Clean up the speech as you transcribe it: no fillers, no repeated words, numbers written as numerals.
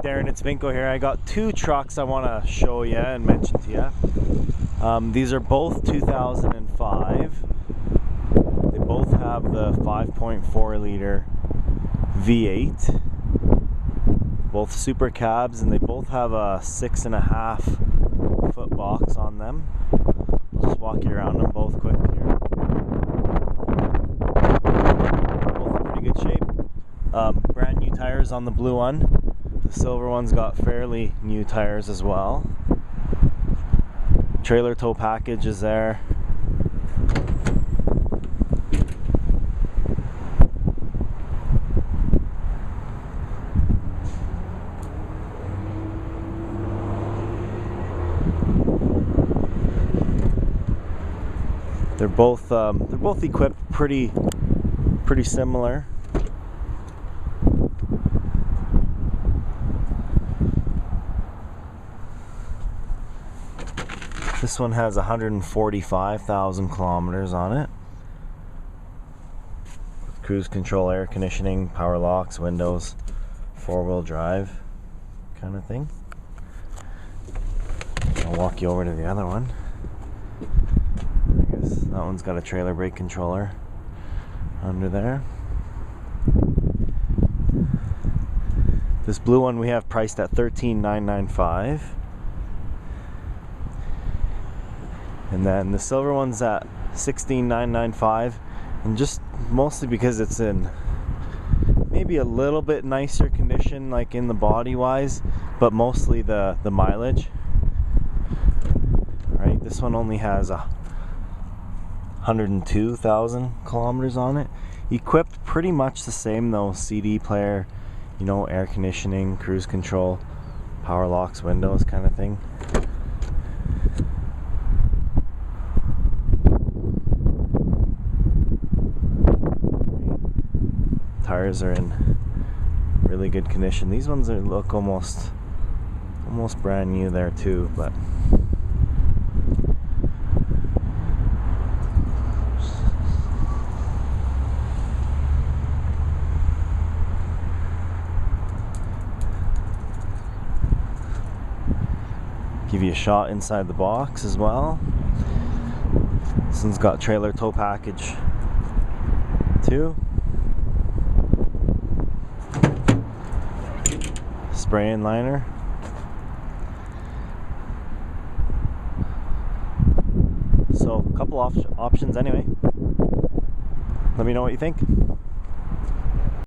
Darren, it's Vinko here. I got two trucks I want to show you and mention to you. These are both 2005. They both have the 5.4 liter V8. Both SuperCabs, and they both have a 6.5 foot box on them. I'll just walk you around them both quick here. Both in pretty good shape. Brand new tires on the blue one. The silver one's got fairly new tires as well. Trailer tow package is there. They're both equipped pretty similar. This one has 145,000 kilometers on it. With cruise control, air conditioning, power locks, windows, four-wheel drive kind of thing. I'll walk you over to the other one. I guess that one's got a trailer brake controller under there. This blue one we have priced at $13,995. And then the silver one's at $16,995, and just mostly because it's in maybe a little bit nicer condition, like in the body wise, but mostly the mileage. Right, this one only has 102,000 kilometers on it. Equipped pretty much the same though, CD player, you know, air conditioning, cruise control, power locks, windows kind of thing. Tires are in really good condition. These ones look almost brand new there too, but give you a shot inside the box as well. This one's got trailer tow package too. Spray and liner. So a couple options anyway. Let me know what you think.